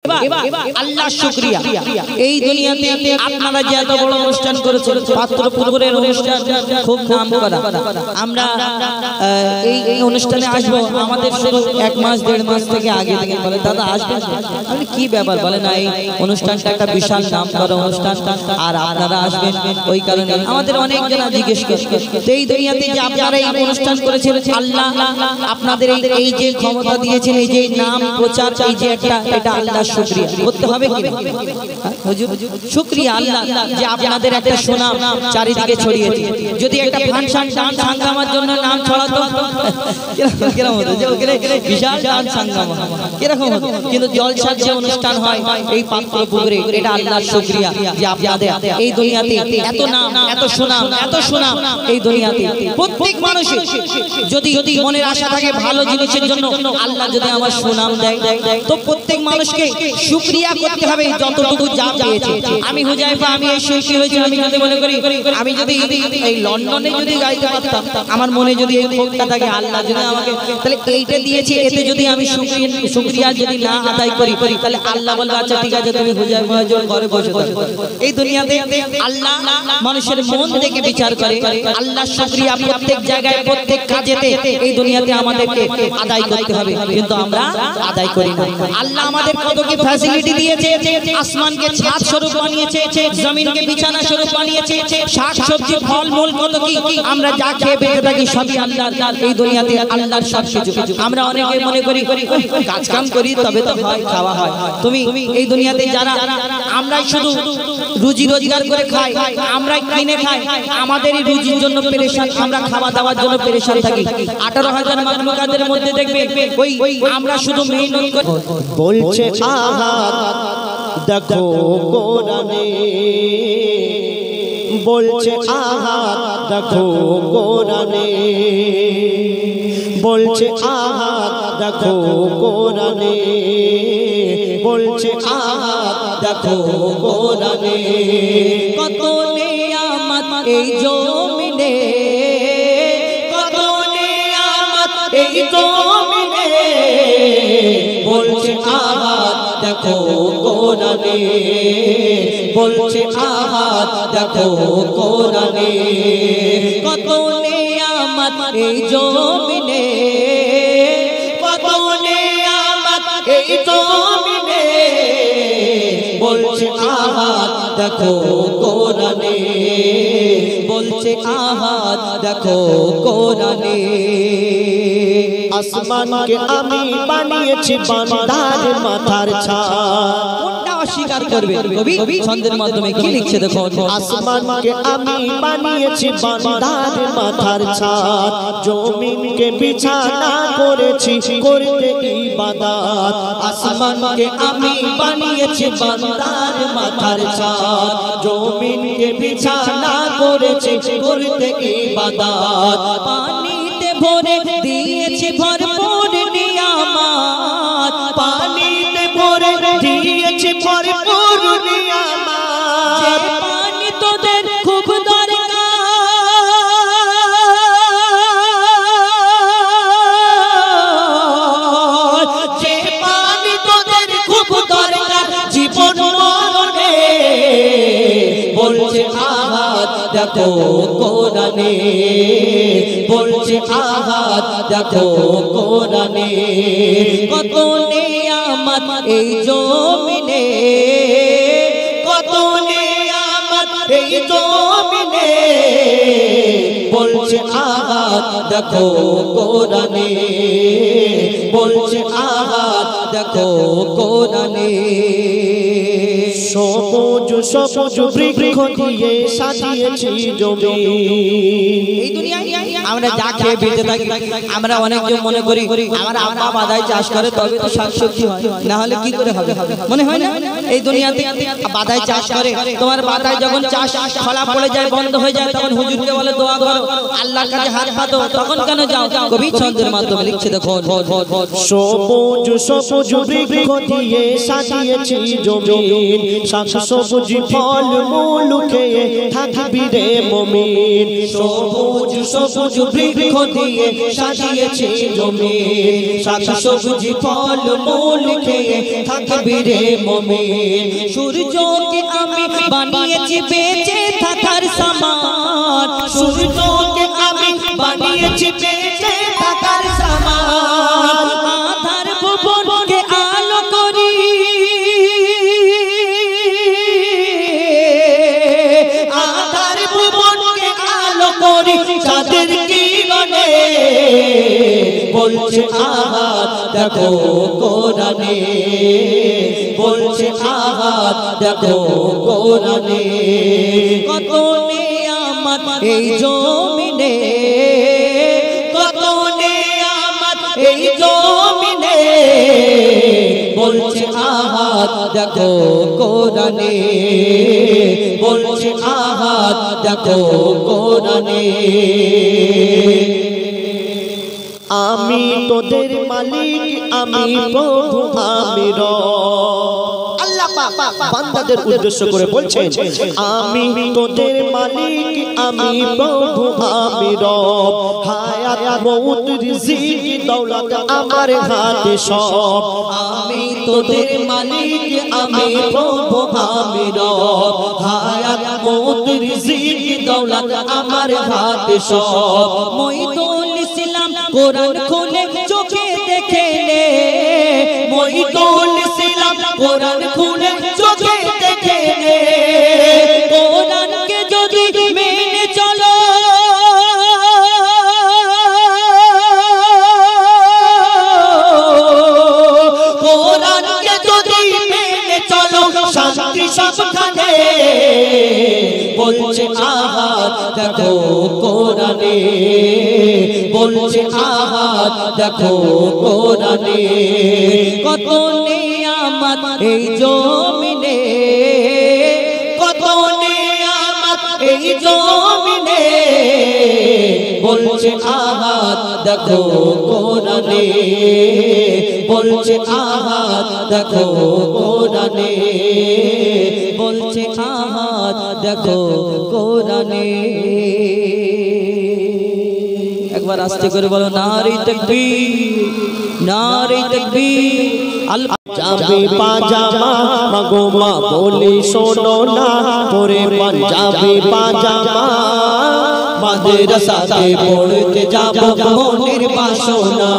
আল্লাহ শুকরিয়া এই দুনিয়াতে আপনারা যে এত বড় অনুষ্ঠান করেছেন পাত্রপুকুরের অনুষ্ঠান খুব নাম করা আমরা এই অনুষ্ঠানে আসব আমাদের শুরু 1 মাস 1.5 মাস থেকে আগে থেকে বলে দাদা আসবেন মানে কি ব্যাপার বলে না এই অনুষ্ঠানটা একটা বিশাল নাম করা অনুষ্ঠান আর আপনারা আসবেন ওই কারণে আমাদের অনেক জন জিজ্ঞেস করে এই দুনিয়াতে যে আপনারা এই অনুষ্ঠান করেছেন আল্লাহ আপনাদের এই যে ক্ষমতা দিয়েছেন এই যে নাম প্রচার এই যে একটা এটা আল্লাহ শুকরিয়া করতে হবে কি হুজুর শুকরিয়া আল্লাহ যে আপনাদের একটা সুনাম চারিদিকে ছড়িয়েছে যদি একটা ফাংশন ডান্স হাঙ্গামার জন্য নাম ছড়াতো কিরকম হতো যে ওখানে বিশাল ডান্স হাঙ্গামা কিরকম হতো কিন্তু জলসার যে অনুষ্ঠান হয় এই পাত্রপুকুরে এটা আল্লাহর শুকরিয়া যে আপনাদের এই দুনিয়াতে এত নাম এত সুনাম এই দুনিয়াতে প্রত্যেক মানুষের যদি মনের আশা থাকে ভালো জিনিসের জন্য আল্লাহ যদি আমার সুনাম দেয় তো প্রত্যেক মানুষকে শুকরিয়া করতে হবে যতটুকু যা পেয়েছে আমি হুজাইফা আমি এই শিল্পী হয়েছে আমি যদি মনে করি আমি যদি এই লন্ডনে যদি গাইতে পারতাম আমার মনে যদি এই ভোগটা থাকে আল্লাহ যদি আমাকে তাহলে এইটা দিয়েছে এতে যদি আমি শুকরিয়া যদি না আদায় করি তাহলে আল্লাহ বলবে আচ্ছা ঠিক আছে তুমি হুজাইফা ঘরে বসে থাকো এই দুনিয়াতে আল্লাহ মানুষের মন থেকে বিচার করে আল্লাহ শুকরিয়া প্রত্যেক জায়গায় প্রত্যেক কাজেতে এই দুনিয়াতে আমাদেরকে আদায় করতে হবে কিন্তু আমরা আদায় করি না আল্লাহ আমাদের কত কি ফ্যাসিলিটি দিয়েছে আসমানকে ছাদ স্বরূপ বানিয়েছে জমিনকে বিছানা স্বরূপ বানিয়েছে শাক সবজি ফল মূল কত কি আমরা যা খেয়ে বেঁচে থাকি সবই আল্লাহর এই দুনিয়াতে আল্লাহর সব কিছু আমরা অনেকে মনে করি কাজ কাম করি তবে তো হয় খাওয়া হয় তুমি এই দুনিয়াতে যারা আমরা শুধু রুজি রোজগার করে খাই আমরা কিনে খাই আমাদের এই রুজির জন্য পেরেশান আমরা খাওয়া দাওয়ার জন্য পেরেশান থাকি 18,000 মাখলুকাতের মধ্যে দেখবে ওই আমরা শুধু মেহনত করি বলছে আহাদ দেখো কোরআনে বলছে আহাদ দেখো কোরআনে বলছে আহাদ দেখো কোরআনে বলছে আহাদ দেখো কোরআনে কত নিয়ামত এই জমিনে কত নিয়ামত এই জমিনে বলছে আহাদ দেখো কোরআনে বলছে আহাদ দেখো কোরআনে কত নিয়ামত এই জমিনে কত নিয়ামত এই জমিনে বলছে আহাদ দেখো কোরআনে বলছে আহাদ দেখো কোরআনে আসমানকে আমি বানিয়েছি বান্দার মাথার ছাদ কোনটা অস্বীকার করবে কবি ছন্দের মাধ্যমে কি লিখছে দেখো আসমানকে আমি বানিয়েছি বান্দার মাথার ছাদ জমিনকে বিছানা করেছি করতে ইবাদত আসমানকে আমি বানিয়েছি বান্দার মাথার ছাদ জমিনকে বিছানা করেছি করতে ইবাদত পানিতে ভরে দিয়েছে ভরপুর নিয়ামত পানিতে ভরে দিয়েছে ভরপুর নিয়ামত যে পানি তোদের খুব দরকার যে পানি তোদের খুব দরকার জীবন মরণে বলছে আহাদ দেখো কোরআনে বলছে আহাদ দেখো কোরআনে কত নিয়ামত এই জমিনে কত নিয়ামত এই জমিনে বলছে আহাদ দেখো কোরআনে বলছে আহাদ দেখো কোরআনে সবুজ সবুজ বৃক্ষ দিয়ে সাজিয়েছি জমি এই দুনিয়ায় আমরা যা খেয়ে বেঁচে থাকি আমরা অনেকজন মনে করি আমার আব্বা বাদায় চাষ করে তবে তো শাকসবজি হয় না হলে কি করে হবে মনে হয় না এই দুনিয়াতে বাদায় চাষ করে তোমার বাদায় যখন চাষ ফলা পড়ে যায় বন্ধ হয়ে যায় তখন হুজুরকে বলে দোয়া করো আল্লাহর কাছে হাত পাতো তখন কেন যাও কবি ছন্দের মাধ্যমে লিখছে দেখো সবুজ সবুজ বৃক্ষ দিয়ে সাজিয়েছি জমিন শাকসবজি ফল মূল খেয়ে থাকবি রে মুমিন সবুজ সবুজ বৃক্ষ দিয়ে সাজিয়েছে জমিন শাক সবজি ফল মূল খেয়ে থাকবি রে মুমিন সূর্যকে আমি বানিয়েছি বেঁচে থাকার সামান সূর্যকে আমি বানিয়েছি বেঁচে থাকার সামান আধার ভুবনকে আলো করি আধার ভুবনকে আলো করি চাঁদের কিরণে বলছে আহাদ দেখো কোরআনে বলছে আহাদ দেখো কোরআনে কত নিয়ামত এই জমিনে কত নিয়ামত এই জমিনে বলছে আহাদ দেখো কোরআনে বলছে আহাদ দেখো কোরআনে আমি তোদের মালিক আমি প্রভু আমি রব আল্লাহ পাক বান্দাদের উদ্দেশ্য করে বলছেন আমি তোদের মালিক আমি প্রভু আমি রব হায়াত মউত রিজিক দৌলত আমার হাতে সব আমি তোদের মালিক আমি প্রভু আমি রব হায়াত মউত রিজিক দৌলত আমার হাতে সব মঈদুল ইসলাম কোরআন খুলে চোখে দেখে নে মঈদুল ইসলাম কোরআন খুলে চোখে দেখে নে কোরআনকে যদি মেনে চলো কোরআনকে যদি মেনে চলো শান্তি সবখানে বলছে আহাদ দেখো কোরআনে বলছে আহাদ দেখো কোরআনে কত নিয়ামত এই জমিনে কত নিয়ামত এই জমিনে বলছে আহাদ দেখো কোরআনে বলছে আহাদ দেখো কোরআনে বলছে আহাদ দেখো কোরআনে একবার আস্তে করে বলো নারে তাকবীর নারে তাকবীর আল্লাহ যাবে পাজামা মাগো মা বলি শোনো না পরে পাঞ্জাবি পাজামা মাদ্রাসাতে পড়তে যাব মনের বাসনা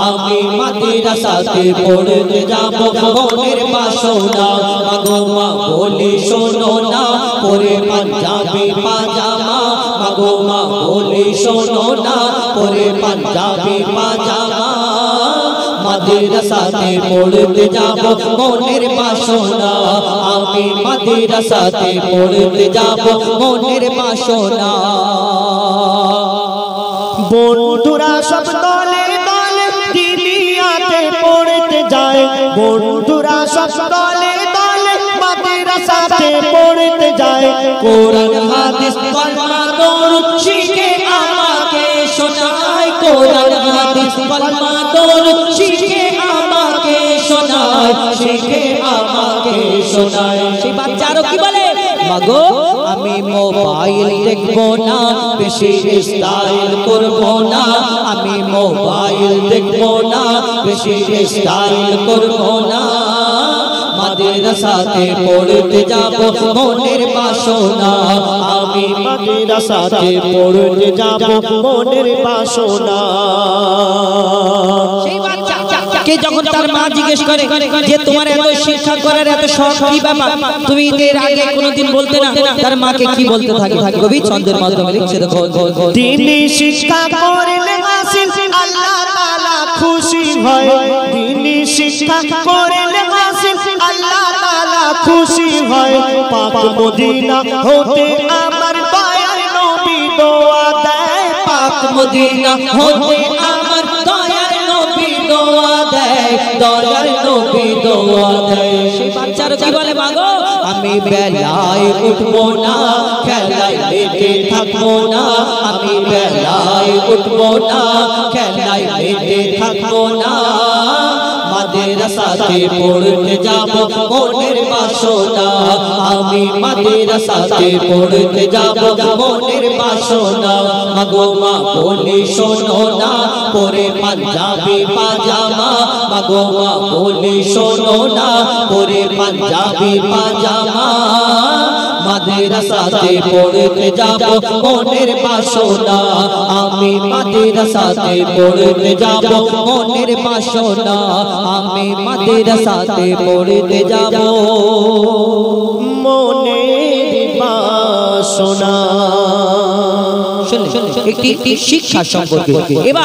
আমি মাদ্রাসাতে পড়তে যাব মনের বাসনা মাগো মা বলি শোনো না পরে পাঞ্জাবি পাজামা মাগো মা বলি শোনো না পরে পাঞ্জাবি পাজামা মাদ্রাসাতে পড়তে যাব মনের বাসনা আমি মাদ্রাসাতে পড়তে যাব মনের বাসনা বন্ধুরা সব দলে দলে দুনিয়াতে পড়তে যায় বন্ধুরা সব দলে দলে মাদ্রাসাতে পড়তে যায় কোরআন হাদিস কলমা দরুদ শিখে আমাকে শোনায় কোরআন হাদিস কলমা দরুদ শিখে আমাকে শোনায় শিখে আমাকে শোনায় সেই বাচ্চারও কি বলে মাগো আমি মোবাইল দেখবো না বেশি স্টাইল করবো না আমি মোবাইল দেখবো না বেশি স্টাইল করবো না মাদ্রাসাতে পড়তে যাব মনের বাসনা আমি মাদ্রাসাতে পড়তে যাব মনের বাসনা সেই বাচ্চাকে যখন তার মা জিজ্ঞেস করে যে তোমার এত শিক্ষা করার এত শখ কি ব্যাপার তুমি এর আগে কোনোদিন বলতে না তার মাকে কি বলতে থাকে কবি ছন্দের মাধ্যমে লিখছে দেখো দিনী শিক্ষা করলে হাসিল আল্লাহ তাআলা খুশি হয় দিনী শিক্ষা করলে হাসিল আল্লাহ তাআলা খুশি হয় পাক মদিনা হতে আমার দয়ার নবী দোয়া দেয় পাক মদিনা হতে আমার দয়ার নবী দোয়া দেয় দয়ার নবী দোয়া দেয় সেই বাচ্চার কি বলে মাগো আমি বেলায় উঠবো না খেলায় মেতে থাকবো না আমি বেলায় উঠবো না খেলায় মেতে থাকবো না মাদ্রাসাতে পড়তে যাব মনের বাসনা আমি মাদ্রাসাতে পড়তে যাব মনের বাসনা মাগো মা বলি শোনো না পরে পাঞ্জাবি পাজামা মাগো মা বলি শোনো না পরে পাঞ্জাবি পাজামা মাদ্রাসাতে পড়তে যাব মনের বাসনা আমি মাদ্রাসাতে পড়তে যাব মনের বাসনা আমি মাদ্রাসাতে পড়তে যাব মনের বাসনা। শুনুন একটি শিক্ষা সম্পর্কে। এবার